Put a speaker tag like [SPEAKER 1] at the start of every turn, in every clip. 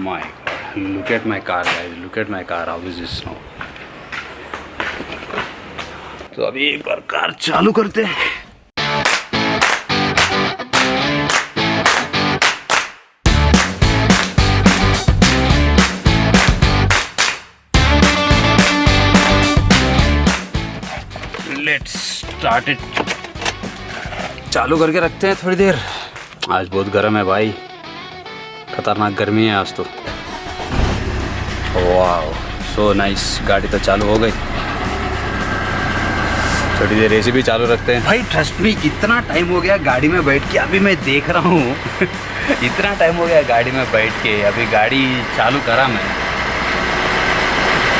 [SPEAKER 1] My God, look at my car guys, look at my car, how is this now? तो अभी एक बार car चालू करते हैं। Let's start it. चालू करके रखते हैं थोड़ी देर। आज बहुत गर्म है भाई, खतरनाक गर्मी है आज तो। वाह सो नाइस। गाड़ी तो चालू हो गई, थोड़ी देर एसी भी चालू रखते हैं। भाई ट्रस्ट मी, इतना टाइम हो गया गाड़ी में बैठ के, अभी मैं देख रहा हूँ इतना टाइम हो गया गाड़ी में बैठ के, अभी गाड़ी चालू करा मैं,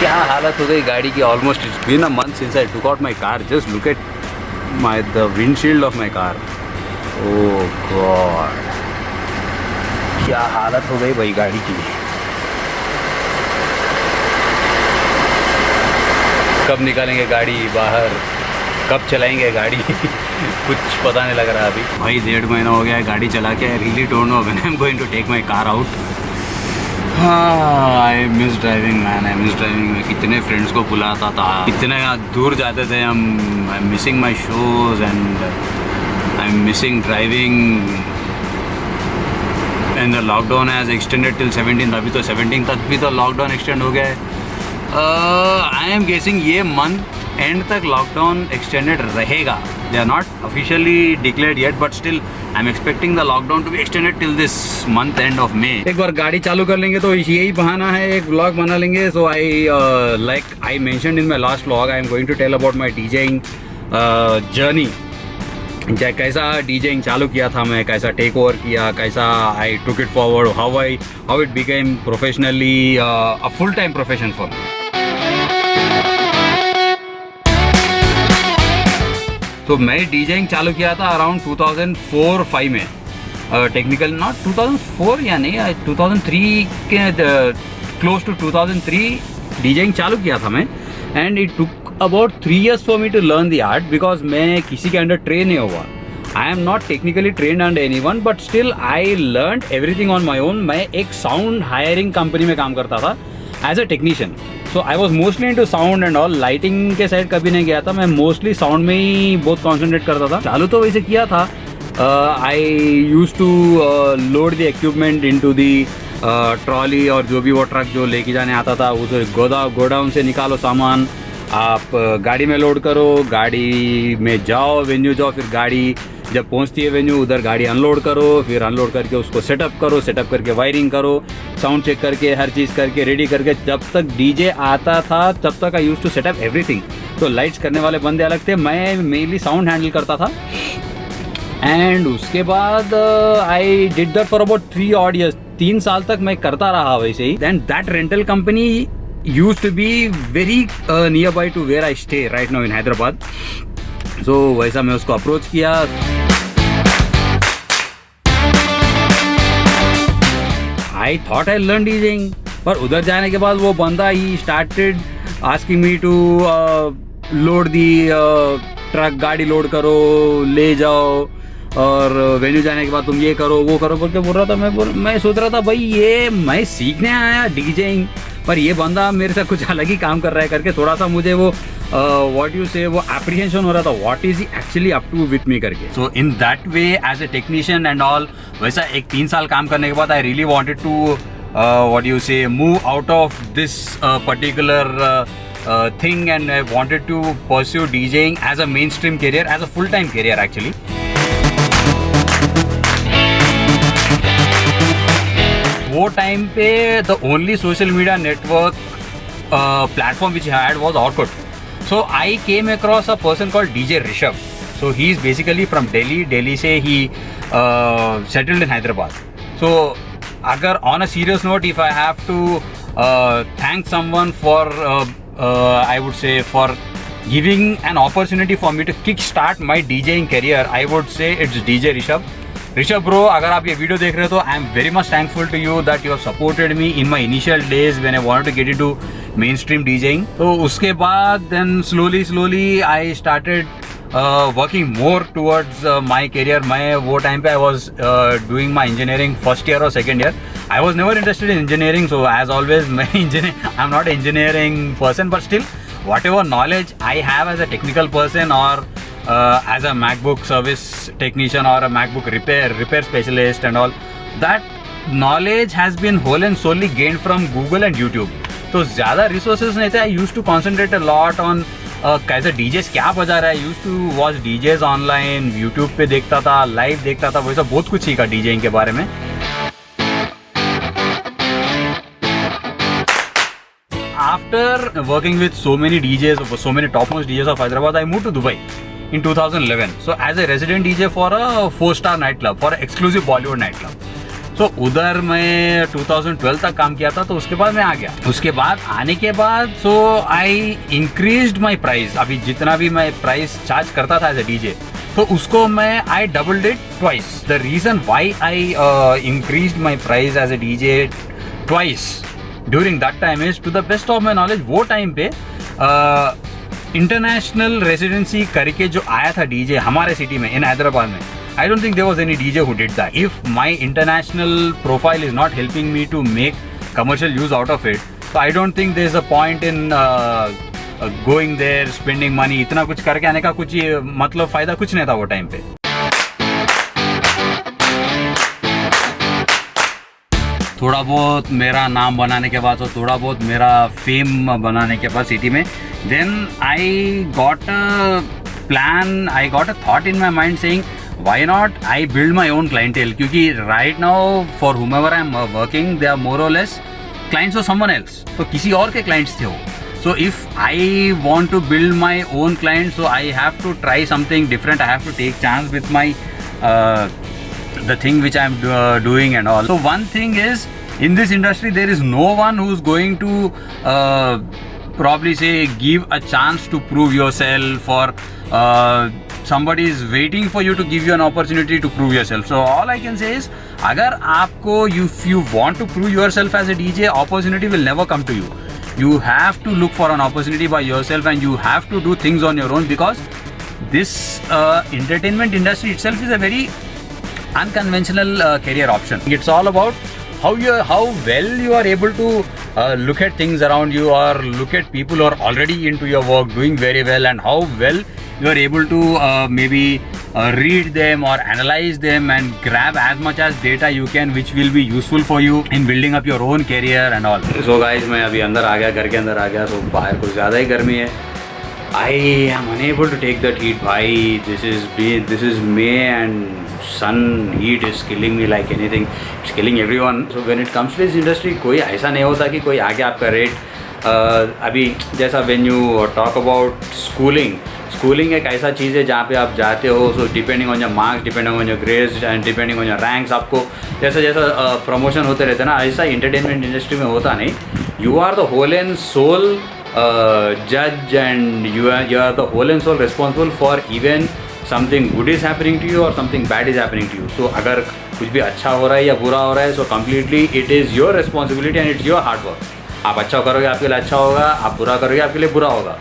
[SPEAKER 1] क्या हालत हो गई गाड़ी की। Almost it's been a month since I took out my car. Just look at the windshield of my car. Oh God, क्या हालत हो गई भाई गाड़ी की। कब निकालेंगे गाड़ी बाहर, कब चलाएंगे गाड़ी कुछ पता नहीं लग रहा अभी। भाई 1.5 महीना हो गया है गाड़ी चला के। I really don't know when I am going to take my car out. हाँ, I miss driving man, I miss driving. मैं कितने फ्रेंड्स को बुलाता था, कितने दूर जाते थे हम। I am missing my shows and I am missing driving. And the lockdown has extended till 17। अभी तो 17 तक भी तो लॉकडाउन एक्सटेंड हो गया है। आई एम गेसिंग ये मंथ एंड तक लॉकडाउन एक्सटेंडेड रहेगा। They are not officially declared yet, but still I am expecting the lockdown to be extended till this month end of May. एक बार गाड़ी चालू कर लेंगे तो यही बहाना है, एक व्लॉग बना लेंगे। So I mentioned in my last vlog, I am going to tell about my DJing journey. कैसा डीजेइंग चालू किया था मैं, कैसा टेक ओवर किया, कैसा I took it forward, how it became professionally a full time profession for me. तो मैं डीजेइंग चालू किया था अराउंड 2004-5 में। टेक्निकल नॉट 2004 या नहीं, 2003 के क्लोज टू 2003 डीजेइंग चालू किया था मैं। And it took about 3 years for me to learn the art, because मैं किसी के अंडर ट्रेन नहीं हुआ। I am not technically trained under anyone, but still I learn everything on my own. मैं एक साउंड हायरिंग कंपनी में काम करता था as a technician. So I was mostly into sound and all. Lighting के side कभी नहीं गया था मैं, मोस्टली साउंड में ही बहुत कॉन्सेंट्रेट करता था। चालू तो वैसे किया था। I used to load the equipment into the trolley, और जो भी वो ट्रक जो लेके जाने आता था उसे गोडाउन से निकालो सामान, आप गाड़ी में लोड करो, गाड़ी में जाओ, वेन्यू जाओ, फिर गाड़ी जब पहुंचती है वेन्यू उधर गाड़ी अनलोड करो, फिर अनलोड करके उसको सेटअप करो, सेटअप करके वायरिंग करो, साउंड चेक करके हर चीज़ करके रेडी करके जब तक डीजे आता था तब तक आई यूज टू सेटअप एवरीथिंग। तो लाइट्स करने वाले बंदे अलग थे, मैं मेनली साउंड हैंडल करता था। एंड उसके बाद I did that for about 3 odd years। 3 साल तक मैं करता रहा वैसे ही। Then that rental company used to be very nearby to where I stay right now in Hyderabad. So वैसा मैं उसको अप्रोच किया। I thought I learned DJing, पर उधर जाने के बाद वो बंदा ही started asking me to load the truck, गाड़ी लोड करो, ले जाओ, और वेन्यू जाने के बाद तुम ये करो वो करो बोल के बोल रहा था। मैं सोच रहा था भाई ये मैं सीखने आया डीजेइंग, पर ये बंदा मेरे साथ कुछ अलग ही काम कर रहा है करके थोड़ा सा मुझे वो व्हाट यू से वो एप्रीहेंशन हो रहा था, what is he actually up to with me करके। So in that way as a technician and all, वैसा एक 3 साल काम करने के बाद I really wanted to what you say move out of this particular thing, and I wanted to pursue DJing as a mainstream career, as a full-time career actually. वो time पे the only social media network platform which I had was Orkut. So I came across a person called DJ Rishabh. So he is basically from Delhi. Delhi से he settled in Hyderabad. So अगर on a serious note, if I have to thank someone for I would say for giving an opportunity for me to kickstart my DJing career, I would say it's DJ Rishabh. Rishabh bro, अगर आप ये video देख रहे हो तो I am very much thankful to you that you have supported me in my initial days when I wanted to get into mainstream DJing. तो उसके बाद then slowly I started working more towards my career. मैं वो time पे I was doing my engineering first year और second year. I was never interested in engineering, so as always मैं I am not engineering person, but still whatever knowledge I have as a technical person or as a MacBook service technician or a MacBook repair specialist and all, that knowledge has been whole and solely gained from Google and YouTube. तो ज़्यादा resources नहीं थे. I used to concentrate a lot on कैसे DJs क्या बजा रहा है. used to watch DJs online, YouTube पे देखता था, live देखता था, वैसा बहुत कुछ सीखा DJing के बारे में. After working with so many DJs, so many topmost DJs of Hyderabad, I moved to Dubai in 2011. So as a resident DJ for a 4-star nightclub, for an exclusive Bollywood nightclub. So उधर मैं 2012 तक काम किया था. तो उसके बाद मैं आ गया. उसके बाद आने के बाद so I increased my price. अभी जितना भी मैं प्राइस चार्ज करता था as a DJ, तो उसको मैं I doubled it twice. The reason why I increased my price as a DJ twice during that time is to the best of my knowledge. वो टाइम पे international residency करके जो आया था DJ हमारे सिटी में इन हैदराबाद में, I don't think there was any DJ who did that. If my international profile is not helping me to make commercial use out of it, तो I don't think there is a point in going there, spending money. इतना कुछ करके आने का कुछ मतलब फायदा कुछ नहीं था वो टाइम पे. थोड़ा बहुत मेरा नाम बनाने के बाद, तो थोड़ा बहुत मेरा फेम बनाने के बाद सिटी में, then I got a plan, I got a thought in my mind saying why not I build my own clientele. क्योंकि right now for whomever I am working they are more और less clients of someone else. तो किसी और के clients थे वो. So if I want to build my own client, so I have to try something different. I have to take chance with my the thing which I am doing and all. So one thing is, in this industry there is no one who's going to probably say give a chance to prove yourself, or somebody is waiting for you to give you an opportunity to prove yourself. So all I can say is, agar aapko, if you want to prove yourself as a DJ, opportunity will never come to you. You have to look for an opportunity by yourself, and you have to do things on your own, because this entertainment industry itself is a very unconventional career option. It's all about how well you are able to look at things around you, or look at people who are already into your work doing very well, and how well you are able to maybe read them or analyze them and grab as much as data you can, which will be useful for you in building up your own career and all. So guys, मैं अभी अंदर आ गया, घर के अंदर आ गया. So बाहर कुछ ज़्यादा ही गर्मी है. I am unable to take that heat. भाई, this is May and sun heat is killing me like anything. It's killing everyone. So when it comes to this industry, कोई ऐसा नहीं होता कि कोई आके आपका रेट अभी जैसा when you talk about schooling एक ऐसा चीज़ है जहाँ पे आप जाते हो. So depending on your marks, depending on your grades and depending on your ranks, आपको जैसा जैसा प्रमोशन होते रहते हैं ना, ऐसा इंटरटेनमेंट इंडस्ट्री में होता नहीं. You are the whole and sole judge, and you are the whole and soul responsible for even something good is happening to you or something bad is happening to you. So अगर कुछ भी अच्छा हो रहा है या बुरा हो रहा है, so completely it is your responsibility and it's your hard work. आप अच्छा करोगे आपके लिए अच्छा होगा, आप बुरा करोगे आपके लिए बुरा होगा.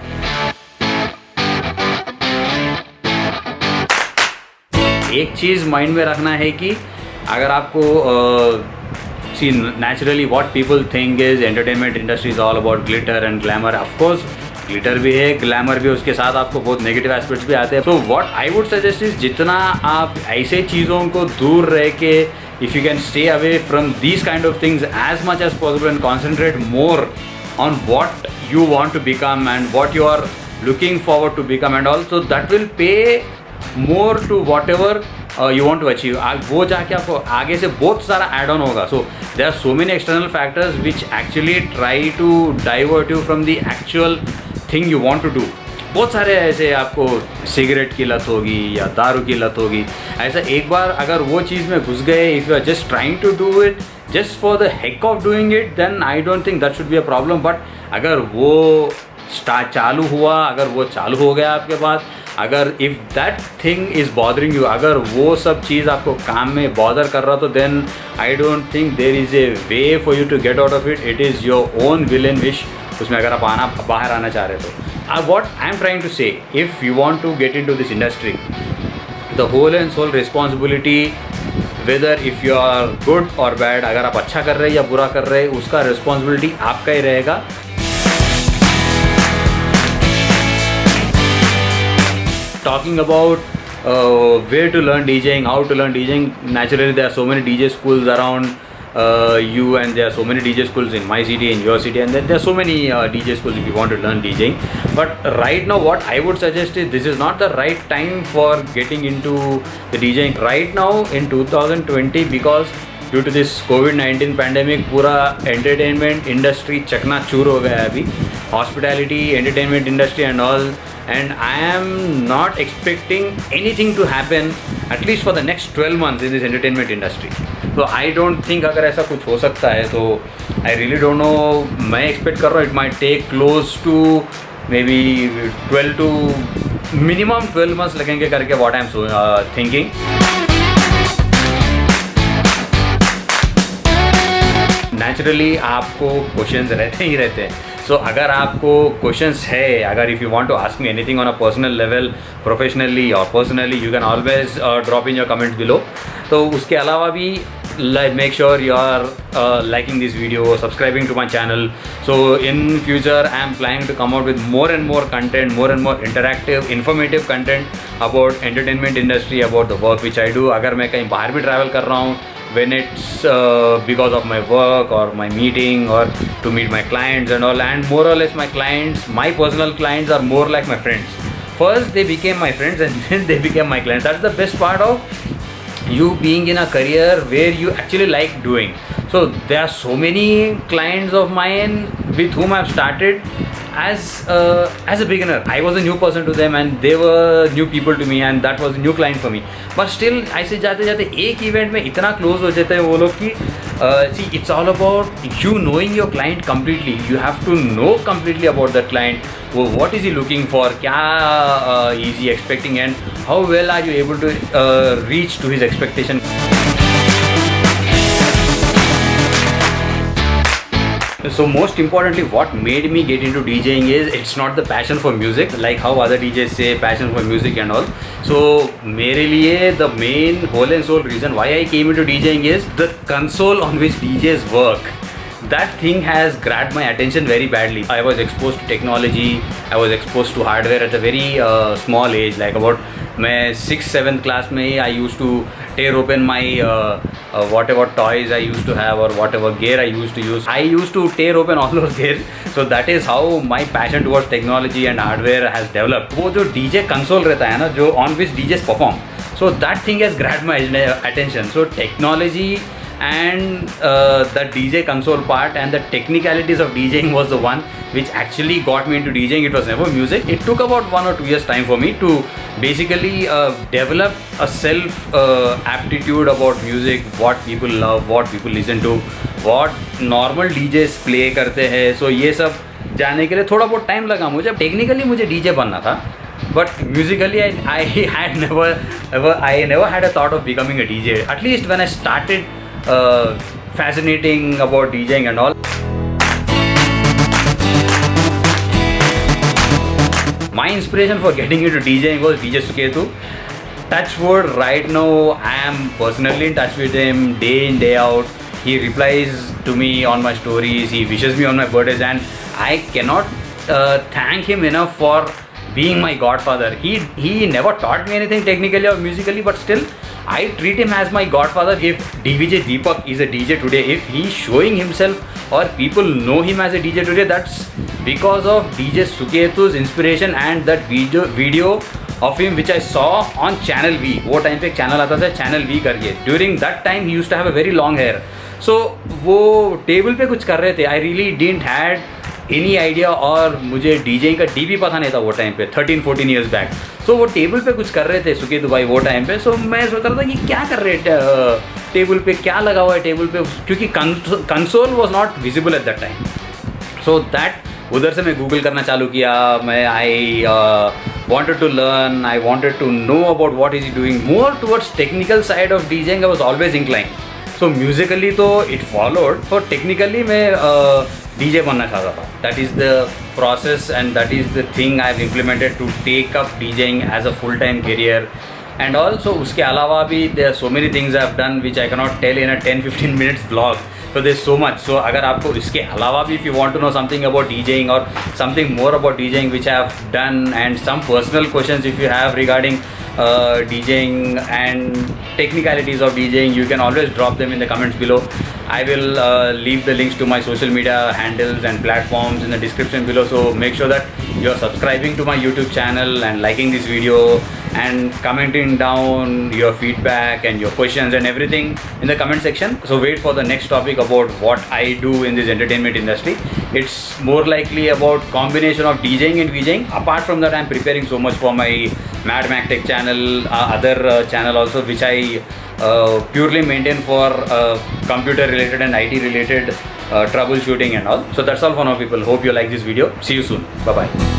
[SPEAKER 1] एक चीज़ माइंड में रखना है कि अगर आपको see, naturally what people think is entertainment industry is all about glitter and glamour. Of course glitter भी है, glamour भी, उसके साथ आपको बहुत negative aspects भी आते हैं. So what I would suggest is, जितना आप ऐसे चीज़ों को दूर रह के, if you can stay away from these kind of things as much as possible and concentrate more on what you want to become and what you are looking forward to become and all, so that will pay more to whatever you want to achieve. वो जाके आपको आगे से बहुत सारा add on होगा. So there are so many external factors which actually try to divert you from the actual thing you want to do. बहुत सारे ऐसे आपको सिगरेट की लत होगी या दारू की लत होगी. ऐसा एक बार अगर वो चीज़ में घुस गए, if you are just trying to do it just for the heck of doing it, then I don't think that should be a problem. But अगर वो चालू हुआ, अगर वो चालू हो गया आपके पास, अगर if that thing is bothering you, अगर वो सब चीज़ आपको काम में बॉदर कर रहा, तो then I don't think there is a way for you to get out of it. It is your own will and wish. उसमें अगर आप बाहर आना चाह रहे तो what I'm trying to say, if you want to get into this industry, the whole and sole responsibility, whether if you are good or bad, अगर आप अच्छा कर रहे हैं या बुरा कर रहे हैं, उसका responsibility आपका ही रहेगा. Talking about where to learn DJing, how to learn DJing, naturally there are so many DJ schools around you, and there are so many DJ schools in my city, in your city, and then there are so many DJ schools if you want to learn DJing. But right now what I would suggest is, this is not the right time for getting into the DJing right now in 2020, because due to this COVID-19 pandemic, पूरा entertainment industry चकनाचूर हो गया है अभी, hospitality, entertainment industry and all, and I am not expecting anything to happen at least for the next 12 months in this entertainment industry. So I don't think अगर ऐसा कुछ हो सकता है, तो I really don't know. मैं expect कर रहा हूँ it might take close to maybe 12 to minimum 12 months लगेंगे करके, what I'm thinking. नेचुरली आपको क्वेश्चंस रहते ही रहते हैं. सो अगर आपको क्वेश्चंस है, अगर if you want to ask me anything on a personal level, professionally और personally, you can always drop in your comments below. तो उसके अलावा भी make sure you are liking this video, subscribing to my channel. So in future I am planning to come out with more and more content, more and more interactive, informative content about entertainment industry, about the work which I do. अगर मैं कहीं बाहर भी travel कर रहा हूँ, when it's because of my work or my meeting or to meet my clients and all, and more or less my clients, my personal clients are more like my friends. First they became my friends and then they became my clients. That's the best part of you being in a career where you actually like doing. So there are so many clients of mine with whom I've started as a beginner. I was a new person to them and they were new people to me, and that was a new client for me. But still ऐसे जाते जाते एक event में इतना close हो जाते हैं वो लोग कि see, it's all about you knowing your client completely. You have to know completely about that client. What is he looking for? क्या is he expecting, and how well are you able to reach to his expectation? So most importantly, what made me get into DJing is, it's not the passion for music like how other DJs say passion for music and all. So मेरे लिए the main whole and sole reason why I came into DJing is the console on which DJs work. That thing has grabbed my attention very badly. I was exposed to technology, I was exposed to hardware at a very small age, like about मैं 6th 7th class में I used to tear open my whatever toys I used to have or whatever gear I used to use. I used to tear open all those gear. So that is how my passion towards technology and hardware has developed. वो जो DJ console रहता है ना, जो on which DJs perform, so that thing has grabbed my attention. So technology and the DJ console part and the technicalities of DJing was the one which actually got me into DJing. It was never music. It took about 1 or 2 years time for me to basically develop a self aptitude about music, what people love, what people listen to, what normal DJs play करते हैं. So ये सब जानने के लिए थोड़ा बहुत time लगा मुझे. टेक्निकली मुझे DJ बनना था, but musically I never had a thought of becoming a DJ. At least when I started fascinating about DJing and all. My inspiration for getting into DJing was DJ Suketu. Touchwood, right now I am personally in touch with him day in day out. He replies to me on my stories, he wishes me on my birthdays, and I cannot thank him enough for being my godfather. He never taught me anything technically or musically, but still I treat him as my godfather. If DVJ Deepak is a DJ today, if he's showing himself or people know him as a DJ today, that's because of DJ Suketu's inspiration and that video of him which I saw on Channel V. वो time पे एक channel आता था Channel V करके. During that time he used to have a very long hair. So वो table पे कुछ कर रहे थे. I really didn't had any idea, और मुझे डीजेइंग का डी भी पता नहीं था वो टाइम पे, 13-14 ईयर्स बैक. सो वो टेबल पे कुछ कर रहे थे सुकेतु भाई वो टाइम पे. सो मैं सोच रहा था कि क्या कर रहे टेबल पे, क्या लगा हुआ है टेबल पे, क्योंकि console was not visible at that time. So that उधर से मैं गूगल करना चालू किया. मैं आई wanted to learn, I wanted to know about what is he doing, more towards technical side of DJing I was always inclined. So musically तो it followed, और technically मैं डीजे बनना चाहता था. That is the process and that is the thing I have implemented to take up DJing as a full time career. And also उसके अलावा भी there are so many things I have done which I cannot tell in a 10-15 minutes blog. So there's so much. So अगर आपको इसके अलावा भी if you want to know something about DJing or something more about DJing which I have done, and some personal questions if you have regarding DJing and technicalities of DJing, you can always drop them in the comments below. I will leave the links to my social media handles and platforms in the description below. So make sure that you are subscribing to my YouTube channel and liking this video and commenting down your feedback and your questions and everything in the comment section. So wait for the next topic about what I do in this entertainment industry. It's more likely about combination of DJing and VJing. Apart from that, I'm preparing so much for my Mad Mac Tech channel, other channel also, which I purely maintain for computer related and IT related troubleshooting and all. So that's all for now, people. Hope you like this video. See you soon. Bye bye.